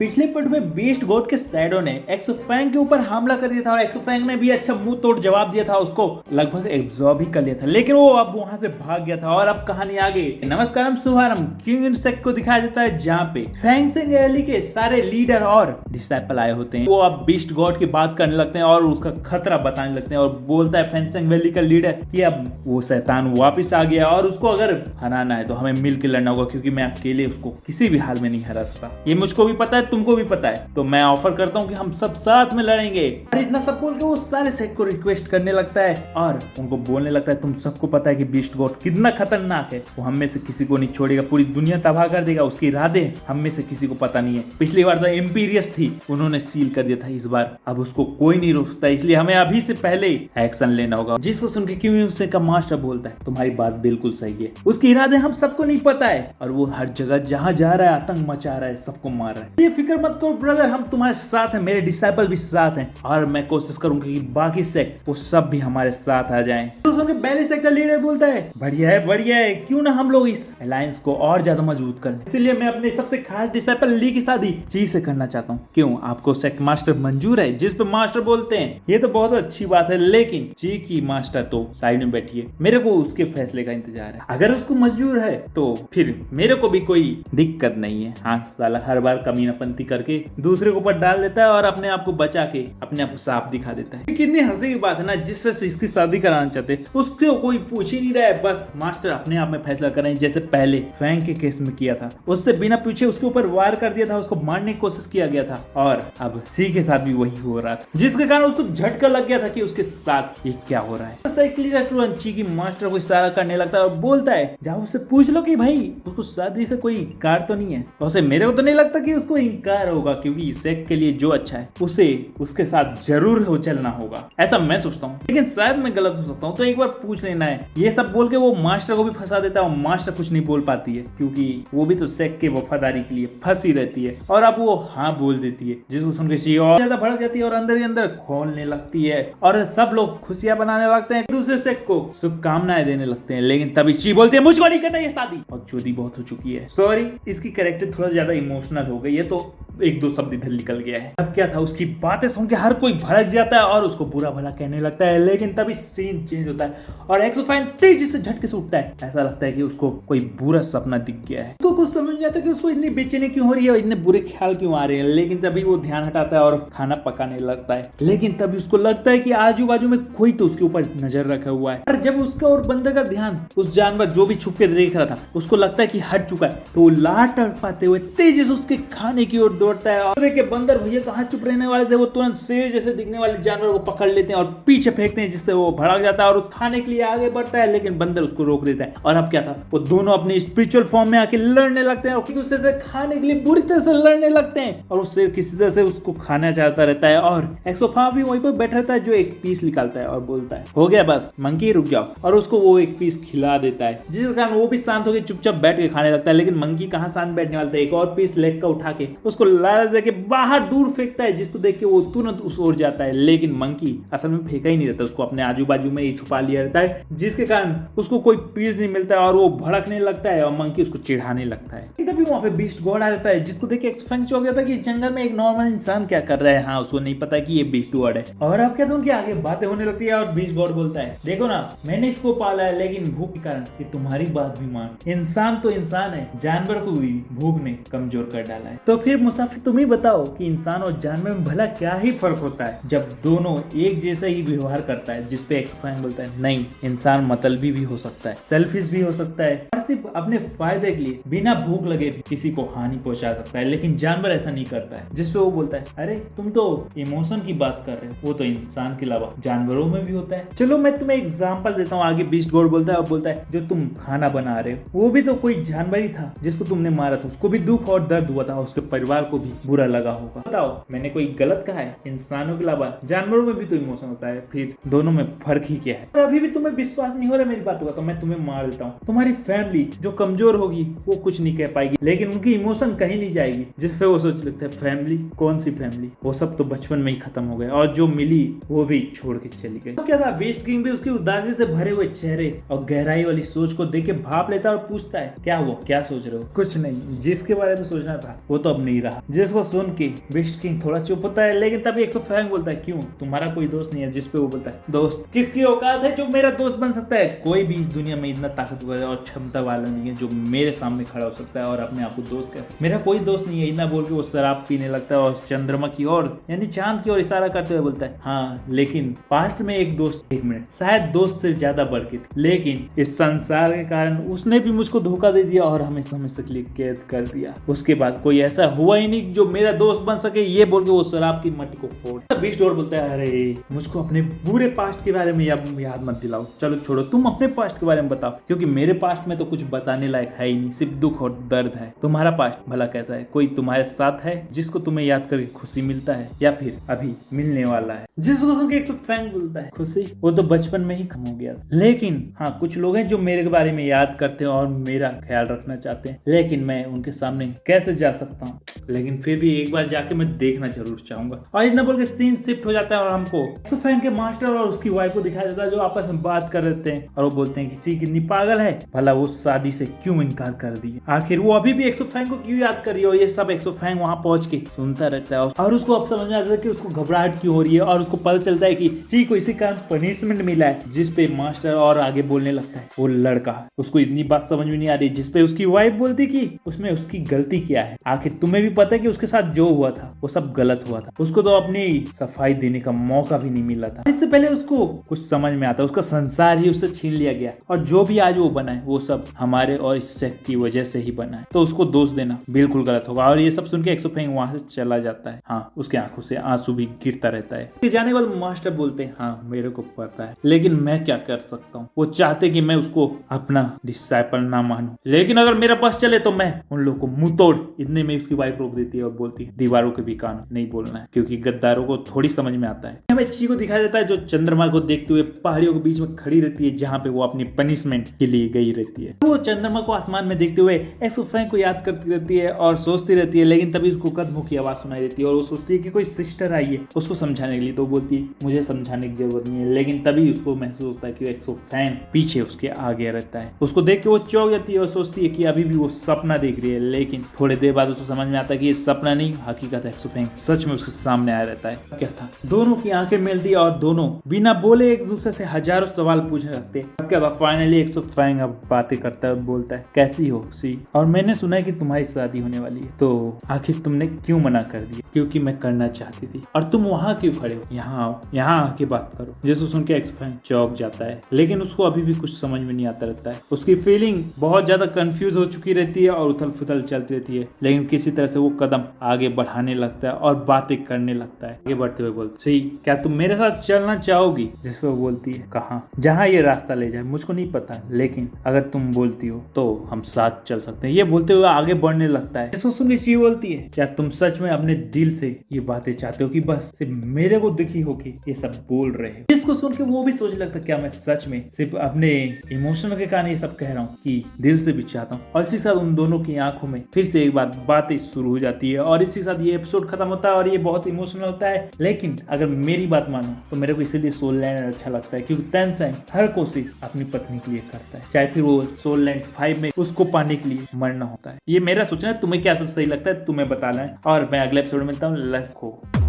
पिछले पार्ट में beast God के शैडो ने एक्सोफैंग के ऊपर हमला कर दिया था और एक्सोफैंग ने भी अच्छा मुंह तोड़ जवाब दिया था, उसको लगभग एब्जॉर्ब ही कर लिया था, लेकिन वो अब वहां से भाग गया था। और अब कहानी आगे। नमस्कारम शुभारंभ किंग इंसेक्ट को दिखाया जाता है जहाँ पे फैंगसेंग वैली के सारे लीडर और डिसाइपल आए होते हैं। वो अब बीस्ट गॉड की बात करने लगते हैं और उसका खतरा बताने लगते हैं और बोलता है फैंगसेंग वैली का लीडर कि अब वो शैतान वापिस आ गया और उसको अगर हराना है तो हमें मिलकर लड़ना होगा, क्योंकि मैं अकेले उसको किसी भी हाल में नहीं हरा सकता। ये मुझको भी पता है, तुमको भी पता है, तो मैं ऑफर करता हूँ कि हम सब साथ में लड़ेंगे। और इतना सब बोल के वो सारे सेट को रिक्वेस्ट करने लगता है और उनको बोलने लगता है तुम सबको पता है कि बीस्ट गॉड कितना खतरनाक है, वो हम में से किसी को नहीं छोड़ेगा, पूरी दुनिया तबाह कर देगा, उसके इरादे हम में से किसी को पता नहीं है। पिछली बार तो एम्पीरियस थी, उन्होंने सील कर दिया था, इस बार अब उसको कोई नहीं रोक सकता, इसलिए हमें अभी से पहले एक्शन लेना होगा। जिसको सुन के किंग का मास्टर बोलता है तुम्हारी बात बिल्कुल सही है, उसके इरादे हम सबको नहीं पता है और वो हर जगह जहाँ जा रहा है आतंक मचा रहा है, सबको मार रहा है। ये फिक्र मत करो ब्रदर, हम तुम्हारे साथ हैं, मेरे डिसाइपल भी साथ हैं और मैं कोशिश करूंगा कि बाकी सेक्ट वो सब भी हमारे साथ आ जाएं। तो सुन के पहले सेक्ट का लीडर बोलता है बढ़िया है, क्यों ना हम लोग इस अलायंस को और ज्यादा मजबूत करें, इसलिए मैं अपने सबसे खास डिसाइपल ली की शादी जी से करना चाहता हूँ। क्यों आपको सेक्ट मास्टर मंजूर है? जिस पे मास्टर बोलते हैं ये तो बहुत अच्छी बात है, लेकिन जी की मास्टर तो साइड में बैठिए, मेरे को उसके फैसले का इंतजार है। अगर उसको मंजूर है तो फिर मेरे को भी कोई दिक्कत नहीं है। हाँ साला हर बार कमीनापंती करके दूसरे के ऊपर डाल देता है और अपने आप को बचा के अपने आप को साफ दिखा देता है। कितनी हंसी की बात है ना, जिससे इसकी शादी कराना चाहते उसको कोई पूछ ही नहीं रहा है, बस मास्टर अपने आप में फैसला करें, जैसे पहले फैंग के केस में किया था, उससे बिना पूछे उसके ऊपर वार कर दिया था, उसको मारने की कोशिश किया गया था और अब सी के साथ भी वही हो रहा था, जिसके कारण उसको झटका लग गया था कि उसके साथ ये क्या हो रहा है। ची की मास्टर को इशारा करने लगता है और बोलता है जाओ उससे पूछ लो कि भाई उसको शादी से कोई इनकार तो नहीं है। वैसे मेरे को तो नहीं लगता कि उसको इनकार होगा, क्योंकि सेक्ट के लिए जो अच्छा है उसे उसके साथ जरूर हो चलना होगा, ऐसा मैं सोचता हूँ, लेकिन शायद मैं गलत हो सकता हूँ, तो एक बार पूछ लेना है। ये सब बोल के वो मास्टर को भी फंसा देता है और मास्टर कुछ नहीं बोल पाती है, क्योंकि वो भी तो सेक्ट के वफादारी के लिए फंसी रहती है और अब वो हाँ बोल देती है, जिसको सुनकर शी और ज्यादा भड़क जाती है और अंदर ही अंदर खोलने लगती है और सब लोग खुशियां बनाने लगते हैं, दूसरे सेक्ट को शुभकामनाएं देने लगते हैं। लेकिन तभी शी बोलती है मुझको नहीं करना ये शादी, और चोरी बहुत हो चुकी है। सॉरी इसकी कैरेक्टर थोड़ा ज्यादा इमोशनल हो गई है, तो एक दो शब्द इधर निकल गया है। अब क्या था, उसकी बातें सुन के हर कोई भड़क जाता है और उसको बुरा भला कहने लगता है, लेकिन तभी सीन चेंज होता है और एक्सोफाइन तेजी से झटके से उठता है। ऐसा लगता है कि उसको कोई बुरा सपना दिख गया है, उसको कुछ समझ नहीं आता कि उसको इतनी बेचैनी क्यों हो रही है, इतने बुरे ख्याल क्यों आ रहे हैं। लेकिन तभी वो ध्यान हटाता है और खाना पकाने लगता है, लेकिन तभी उसको लगता है कि आजू बाजू में कोई तो उसके ऊपर नजर रखा हुआ है। और जब उसका और बंदे का ध्यान उस जानवर जो भी छुप के देख रहा था उसको लगता है कि हट चुका है, तो वो लाट तड़पाते हुए तेजी से उसके खाने की ओर दौड़ता है और के बंदर भैया कहाँ चुप रहने वाले थे, वो तुरंत शेर जैसे दिखने वाले जानवर को पकड़ लेते हैं और पीछे फेंकते हैं, जिससे वो भड़क जाता है और उस खाने के लिए आगे बढ़ता है, लेकिन बंदर उसको रोक देता है। और अब क्या था, वो दोनों अपने स्पिरिचुअल फॉर्म में आके लड़ने लगते हैं और एक दूसरे से खाने के लिए बुरी तरह से लड़ने लगते हैं और उस शेर किसी तरह से उसको खाना चाहता रहता है और एक्सोफा भी वहीं पर बैठा रहता है, जो एक पीस निकालता है और बोलता है हो गया बस मंकी रुक जाओ, और उसको वो एक पीस खिला देता है, जिसके कारण वो भी शांत होकर चुपचाप बैठ के खाने लगता है। लेकिन मंकी कहाँ शांत बैठने वाला था, एक और पीस लेग का उठा के उसको लालच देके बाहर दूर फेंकता है, जिसको देख के वो तुरंत उस ओर जाता है, लेकिन मंकी असल में फेंका ही नहीं रहता, उसको अपने आजू बाजू में ही छुपा लिया रहता है, जिसके कारण उसको कोई पीस नहीं मिलता है और वो भड़कने लगता है और मंकी उसको चिढ़ाने लगता है। तभी वहां पे बीस्ट गॉड आ जाता है, जिसको देख के एक्सफैंग चौंक गया था कि जंगल में एक नॉर्मल इंसान क्या कर रहा है। हाँ उसको नहीं पता कि ये बीस्ट गॉड है। और अब क्या था, उनकी आगे बातें होने लगती है और बीस्ट गॉड बोलता है देखो ना मैंने इसको पाला है, लेकिन भूख के कारण ये तुम्हारी बात भी मान, इंसान तो इंसान है, जानवर को भी भूख ने कमजोर कर डाला है। तो फिर मुसाफिर तुम ही बताओ कि इंसान और जानवर में भला क्या ही फर्क होता है जब दोनों एक जैसा ही व्यवहार करता है। जिसपे एक्सफैंग बोलता है नहीं, इंसान मतलबी भी हो सकता है, सेल्फिश भी हो सकता है और सिर्फ अपने फायदे के लिए बिना भूख लगे भी किसी को हानि पहुंचा सकता है, लेकिन जानवर ऐसा नहीं करता है। जिसपे वो बोलता है अरे तुम तो इमोशन की बात कर रहे हो, वो तो इंसान के अलावा जानवरों में भी होता है। चलो मैं तुम्हें एग्जाम्पल देता हूँ। आगे बीस्ट गॉड बोलता है और बोलता है जो तुम खाना बना रहे हो वो भी तो कोई जानवर ही था जिसको तुमने मारा था, उसको भी दुख और दर्द हुआ था, उसके परिवार को भी बुरा लगा होगा। बताओ मैंने कोई गलत कहा है? इंसानों के अलावा जानवरों में भी तो इमोशन होता है, फिर दोनों में फर्क ही क्या है? तो अभी भी तुम्हें विश्वास नहीं हो रहा मेरी बातों का, तो मैं तुम्हें मार देता हूँ। तुम्हारी फैमिली जो कमजोर होगी वो कुछ नहीं कह पाएगी, लेकिन उनकी इमोशन कहीं नहीं जाएगी। जिसपे वो सोच लगता है फैमिली कौन सी फैमिली, वो सब तो बचपन में ही खत्म हो गए और जो मिली वो भी छोड़ के चली गई। तो क्या था, बीस्ट किंग भी उसकी उदासी से भरे हुए चेहरे और गहराई वाली सोच को देख के भाप लेता है और पूछता है क्या हुआ, क्या सोच रहे हो? कुछ नहीं, जिसके बारे में सोचना था वो तो अब नहीं रहा। था, जिसको सुन के बीस्ट किंग थोड़ा चुप होता है। लेकिन तभी एक्सो फैंग बोलता है, क्यों, तुम्हारा कोई दोस्त नहीं है? जिस पे वो बोलता है, दोस्त किसकी औकात है जो मेरा दोस्त बन सकता है? कोई भी इस दुनिया में इतना ताकतवर और क्षमता वाला नहीं है जो मेरे सामने खड़ा हो सकता है और अपने आप को दोस्त कहे। मेरा कोई दोस्त नहीं है। इतना बोल के वो शराब पीने लगता है और चंद्रमा की ओर यानी चांद की ओर इशारा करते हुए बोलता है, हाँ लेकिन पास्ट में एक दोस्त, एक मिनट, शायद दोस्त से ज्यादा बढ़ के थी, लेकिन इस संसार के कारण उसने भी मुझको धोखा दे दिया और हमें हमेशा के लिए कैद कर दिया। उसके बाद कोई ऐसा हुआ ही नहीं जो मेरा दोस्त बन सके। ये बोल के वो शराब की मट्टी को फोड़। बीस्ट और बोलता है, अरे मुझको अपने बुरे पास्ट के बारे में याद मत दिलाओ, चलो छोड़ो, तुम अपने पास्ट के बारे में बताओ, क्योंकि मेरे पास्ट में तो कुछ बताने लायक है ही नहीं, सिर्फ दुख और दर्द है। तुम्हारा पास्ट भला कैसा है? कोई तुम्हारे साथ है जिसको तुम्हें याद करके खुशी मिलता है या फिर अभी मिलने वाला है? जिसको सुन के एक्सो फैंग बोलता है, खुशी वो तो बचपन में ही खत्म हो गया, लेकिन हाँ कुछ लोग हैं जो मेरे बारे में याद करते हैं और मेरा ख्याल रखना चाहते हैं, लेकिन मैं उनके सामने कैसे जा सकता हूँ? लेकिन फिर भी एक बार जाके मैं देखना जरूर चाहूंगा। और इतना बोल के सीन शिफ्ट हो जाता है और हमको एक्सो फैंग के मास्टर और उसकी वाइफ को दिखाया जाता है जो आपस में बात कर रहे थे और वो बोलते हैं कि ची कितनी पागल है, भला वो शादी से क्यों इनकार कर दिया? आखिर वो अभी भी एक्सो फैंग को क्यों याद कर रही है? और ये सब एक्सो फैंग वहां पहुंच के सुनता रहता है और उसको अब समझ में आता है कि उसको घबराहट क्यों हो रही है और उसको पता चलता है कि ची को इसी कारण पनिशमेंट मिला है। जिस पे मास्टर और आगे बोलने लगता है, वो लड़का, उसको इतनी बात समझ में नहीं आ रही, जिस पे उसकी वाइफ बोलती कि उसमें उसकी गलती क्या है? आखिर तुम्हें भी पता है कि उसके साथ जो हुआ था वो सब गलत हुआ था, उसको तो अपनी सफाई देने का मौका भी नहीं मिला था। इससे पहले उसको कुछ समझ में आता है, उसका संसार ही उससे छीन लिया गया और जो भी आज वो बना है वो सब हमारे और इस सेक्ट की वजह से ही बना है, तो उसको दोष देना बिल्कुल गलत होगा। और ये सब सुन के एक्सो फैंग वहां से चला जाता है। हाँ उसके आंखों से आंसू भी गिरता रहता है। जाने के बाद मास्टर बोलते हैं, हाँ मेरे को पता है, लेकिन मैं क्या कर सकता हूँ? वो चाहते कि मैं उसको अपना डिसाइपल ना मानूं, लेकिन अगर मेरा बस चले तो मैं उन लोगों को मुंह तोड़। इतने में उसकी वाइफ रोक देती है और बोलती है, दीवारों के भी कान नहीं बोलना है, क्योंकि गद्दारों को थोड़ी समझ में आता है। हमें ची को दिखाया जाता है जो चंद्रमा को देखते हुए पहाड़ियों के बीच में खड़ी रहती है, जहाँ पे वो अपनी पनिशमेंट के लिए गई रहती है। वो चंद्रमा को आसमान में देखते हुए एक्सो फैंग को याद करती रहती है और सोचती रहती है, लेकिन तभी उसको कदमों की आवाज सुनाई देती है और वो सोचती है कि कोई सिस्टर आई है उसको समझाने के लिए। तो बोलती है, मुझे समझाने की जरूरत नहीं है, लेकिन तभी उसको महसूस होता है कि एक्सो फैंग पीछे उसके आगे रहता है। उसको देख के वो चौंक जाती है और सोचती है कि अभी भी वो सपना देख रही है, लेकिन थोड़ी देर बाद उसको समझ में आता है कि ये सपना नहीं, हकीकत है। एक्सो फैंग सच में उसके सामने आया रहता है। क्या था? दोनों की आंखें मिलती है और दोनों बिना बोले एक दूसरे से हजारों सवाल पूछने लगते हैं। क्या फाइनली एक्सो फैंग अब बातें करता है, बोलता है, कैसी हो सी? और मैंने सुना है कि तुम्हारी शादी होने वाली है, तो आखिर तुमने क्यों मना कर दिया? क्योंकि मैं करना चाहती थी। और तुम वहाँ क्यों खड़े हो? यहाँ आओ, यहाँ आके बात करो। जैसे सुन के एक्सो फैंग चौंक जाता है, लेकिन उसको अभी भी कुछ समझ में नहीं आता रहता है। उसकी फीलिंग बहुत ज्यादा कंफ्यूज हो चुकी रहती है और उथल फुथल चलती रहती है, लेकिन किसी तरह से वो कदम आगे बढ़ाने लगता है और बातें करने लगता है। आगे बढ़ते हुए बोलते, सी क्या तुम मेरे साथ चलना चाहोगी? जिसपे वो बोलती है, कहाँ? जहाँ ये रास्ता ले जाए मुझको नहीं पता, लेकिन अगर तुम बोलती हो तो हम साथ चल सकते हैं। ये बोलते हुए आगे बढ़ने लगता है। सुन के सी बोलती है, क्या तुम सच में अपने दिल से ये बातें चाहते हो कि बस सिर्फ मेरे को दुखी हो के ये सब बोल रहे हो? जिसको सुन के वो भी सोचने लगता है, क्या मैं सच में सिर्फ अपने इमोशन के कारण ये सब कह रहा हूँ कि दिल से भी चाहता हूँ? और इसी के साथ उन दोनों की आंखों में फिर से एक बार बातें शुरू हो जाती है और इसी के साथ ये एपिसोड खत्म होता है और ये बहुत इमोशनल होता है। लेकिन अगर मेरी बात मानो तो मेरे को इसीलिए सोल लैंड अच्छा लगता है, क्योंकि तेंसेन हर कोशिश अपनी पत्नी के लिए करता है, चाहे फिर वो सोल लैंड 5 में उसको पाने के लिए मरना होता है। ये मेरा सोचना है, तुम्हें क्या सही लगता है तुम्हें बताना है और मैं अगले एपिसोड में मिलता हूँ। Let's go.